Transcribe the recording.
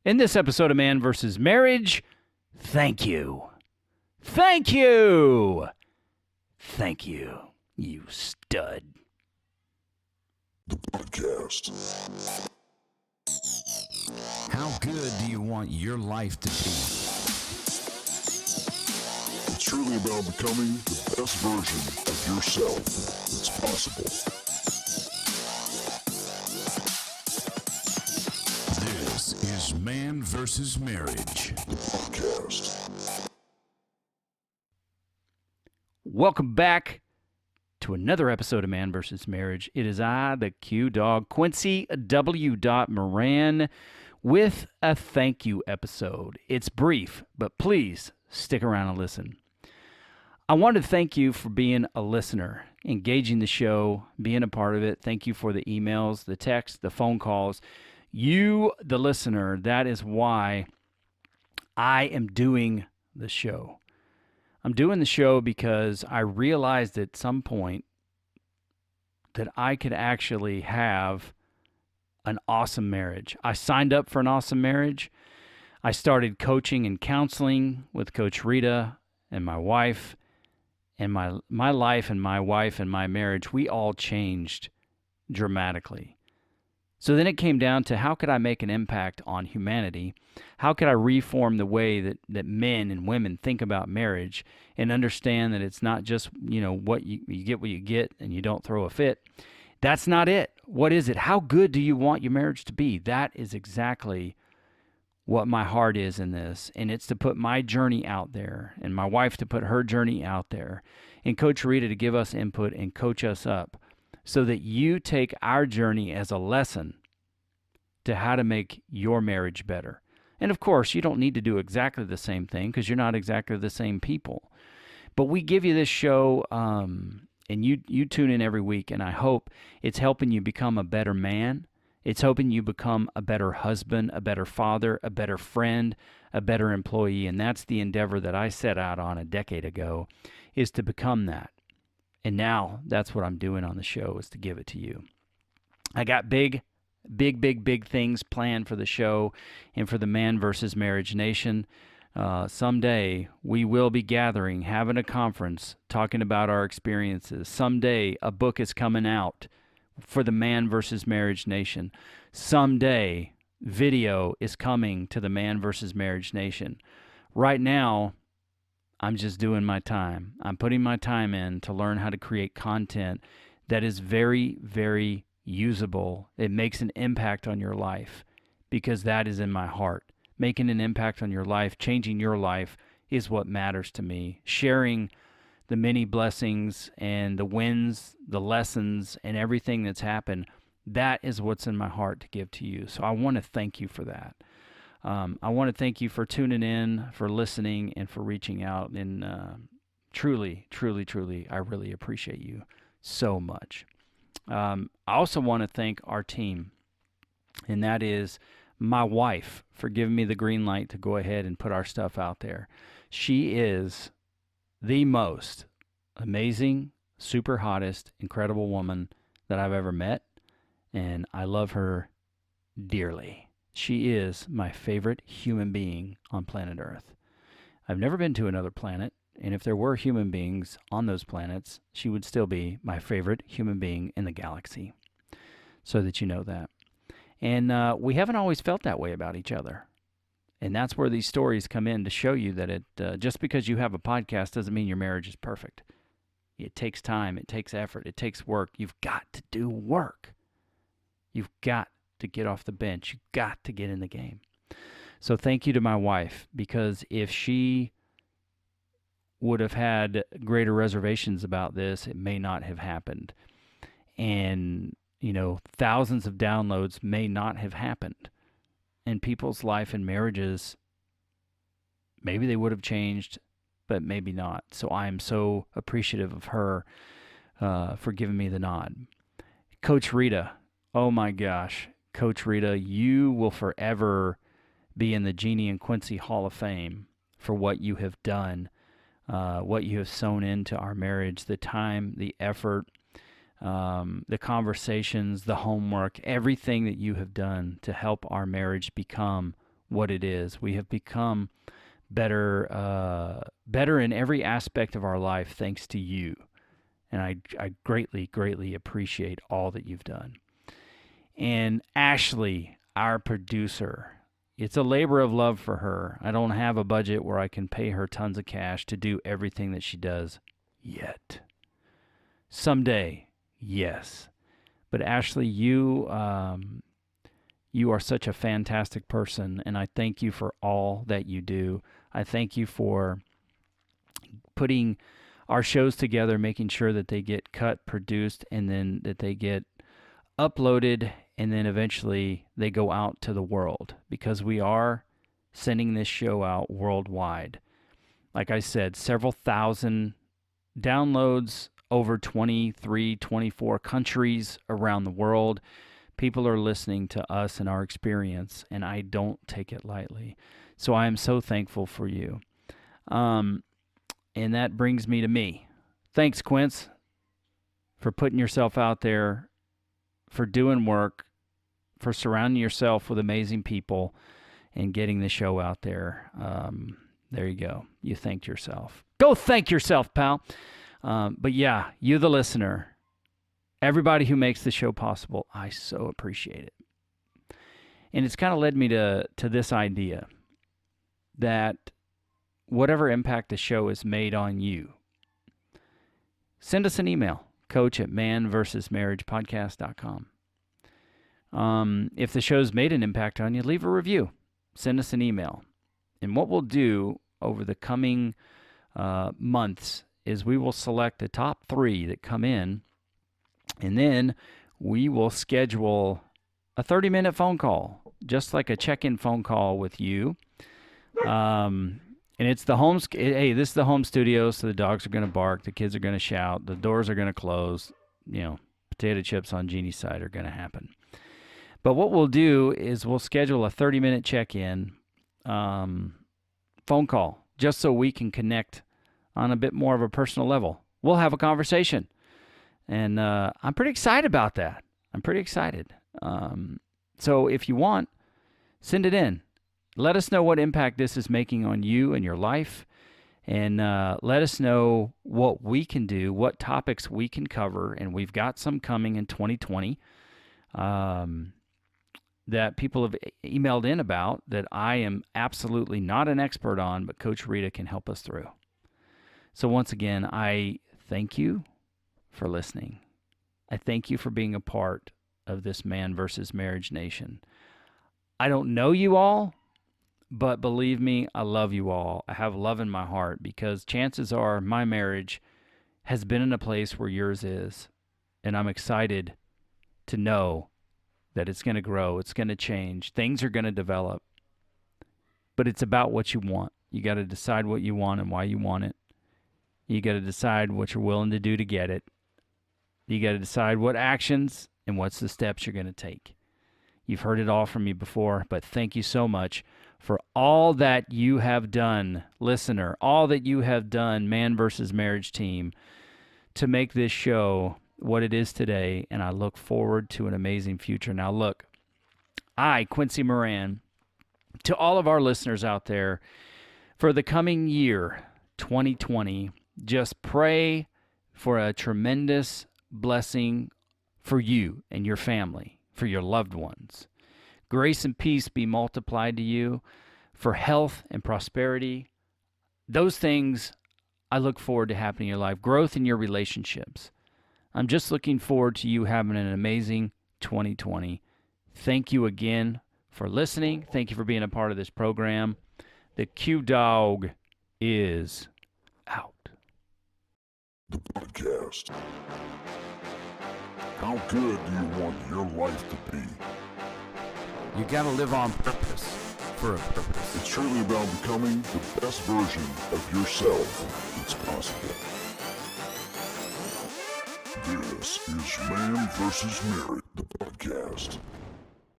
In this episode of Man vs. Marriage, thank you. Thank you. Thank you, you stud. The podcast. How good do you want your life to be? It's truly about becoming the best version of yourself that's possible. This is Man vs. Marriage. The podcast. Welcome back to another episode of Man vs. Marriage. It is I, the Q-Dog, Quincy W. Moran, with a thank you episode. It's brief, but please stick around and listen. I want to thank you for being a listener, engaging the show, being a part of it. Thank you for the emails, the texts, the phone calls. You, the listener, that is why I am doing the show. I'm doing the show because I realized at some point that I could actually have an awesome marriage. I signed up for an awesome marriage. I started coaching and counseling with Coach Rita and my wife, and my life and my wife and my marriage, we all changed dramatically. So then it came down to how could I make an impact on humanity? How could I reform the way that men and women think about marriage and understand that it's not just, what you get what you get and you don't throw a fit. That's not it. What is it? How good do you want your marriage to be? That is exactly what my heart is in this. And it's to put my journey out there and my wife to put her journey out there and Coach Rita to give us input and coach us up so that you take our journey as a lesson to how to make your marriage better. And of course, you don't need to do exactly the same thing because you're not exactly the same people. But we give you this show and you tune in every week, and I hope it's helping you become a better man. It's hoping you become a better husband, a better father, a better friend, a better employee. And that's the endeavor that I set out on a decade ago, is to become that. And now that's what I'm doing on the show, is to give it to you. I got big things planned for the show and for the Man vs. Marriage Nation. Someday we will be gathering, having a conference, talking about our experiences. Someday a book is coming out for the Man vs. Marriage Nation. Someday video is coming to the Man vs. Marriage Nation. Right now, I'm just doing my time. I'm putting my time in to learn how to create content that is very, very usable. It makes an impact on your life because that is in my heart. Making an impact on your life, changing your life is what matters to me. Sharing the many blessings and the wins, the lessons, and everything that's happened, that is what's in my heart to give to you. So I want to thank you for that. I want to thank you for tuning in, for listening, and for reaching out. And truly, I really appreciate you so much. I also want to thank our team, and that is my wife for giving me the green light to go ahead and put our stuff out there. She is the most amazing, super hottest, incredible woman that I've ever met, and I love her dearly. She is my favorite human being on planet Earth. I've never been to another planet, and if there were human beings on those planets, she would still be my favorite human being in the galaxy, so that you know that. And we haven't always felt that way about each other. And that's where these stories come in to show you that just because you have a podcast doesn't mean your marriage is perfect. It takes time. It takes effort. It takes work. You've got to do work. You've got to get off the bench. You've got to get in the game. So thank you to my wife, because if she would have had greater reservations about this, it may not have happened. And thousands of downloads may not have happened. And people's life and marriages, maybe they would have changed, but maybe not. So I am so appreciative of her for giving me the nod. Coach Rita, oh my gosh. Coach Rita, you will forever be in the Jeannie and Quincy Hall of Fame for what you have done, what you have sown into our marriage, the time, the effort, the conversations, the homework, everything that you have done to help our marriage become what it is. We have become better in every aspect of our life thanks to you. And I greatly, greatly appreciate all that you've done. And Ashley, our producer, it's a labor of love for her. I don't have a budget where I can pay her tons of cash to do everything that she does yet. Someday, yes. But Ashley, you are such a fantastic person, and I thank you for all that you do. I thank you for putting our shows together, making sure that they get cut, produced, and then that they get uploaded, and then eventually they go out to the world, because we are sending this show out worldwide. Like I said, several thousand downloads, over 23, 24 countries around the world. People are listening to us and our experience, and I don't take it lightly. So I am so thankful for you. And that brings me to me. Thanks, Quince, for putting yourself out there, for doing work, for surrounding yourself with amazing people, and getting the show out there. There you go. You thanked yourself. Go thank yourself, pal. But yeah, you the listener, everybody who makes the show possible, I so appreciate it. And it's kind of led me to this idea that whatever impact the show has made on you, send us an email, coach@manvsmarriagepodcast.com. If the show's made an impact on you, leave a review. Send us an email. And what we'll do over the coming months is we will select the top 3 that come in, and then we will schedule a 30-minute phone call, just like a check-in phone call with you. And it's the home. Hey, this is the home studio, so the dogs are going to bark, the kids are going to shout, the doors are going to close. Potato chips on Jeannie's side are going to happen. But what we'll do is we'll schedule a 30-minute check-in phone call, just so we can connect on a bit more of a personal level. We'll have a conversation. And I'm pretty excited about that. I'm pretty excited. So if you want, send it in. Let us know what impact this is making on you and your life. And let us know what we can do, what topics we can cover. And we've got some coming in 2020 that people have emailed in about that I am absolutely not an expert on, but Coach Rita can help us through. So once again, I thank you for listening. I thank you for being a part of this Man versus Marriage Nation. I don't know you all, but believe me, I love you all. I have love in my heart, because chances are my marriage has been in a place where yours is, and I'm excited to know that it's going to grow, it's going to change, things are going to develop, but it's about what you want. You got to decide what you want and why you want it. You got to decide what you're willing to do to get it. You got to decide what actions and what's the steps you're going to take. You've heard it all from me before, but thank you so much for all that you have done, listener, all that you have done, Man versus Marriage team, to make this show what it is today, and I look forward to an amazing future. Now look, I, Quincy Moran, to all of our listeners out there, for the coming year, 2020, just pray for a tremendous blessing for you and your family, for your loved ones. Grace and peace be multiplied to you, for health and prosperity. Those things I look forward to happening in your life. Growth in your relationships. I'm just looking forward to you having an amazing 2020. Thank you again for listening. Thank you for being a part of this program. The Q Dog is out. The podcast. How good do you want your life to be? You gotta live on purpose, for a purpose. It's truly about becoming the best version of yourself that's possible. This is Man vs. Marriage, the podcast.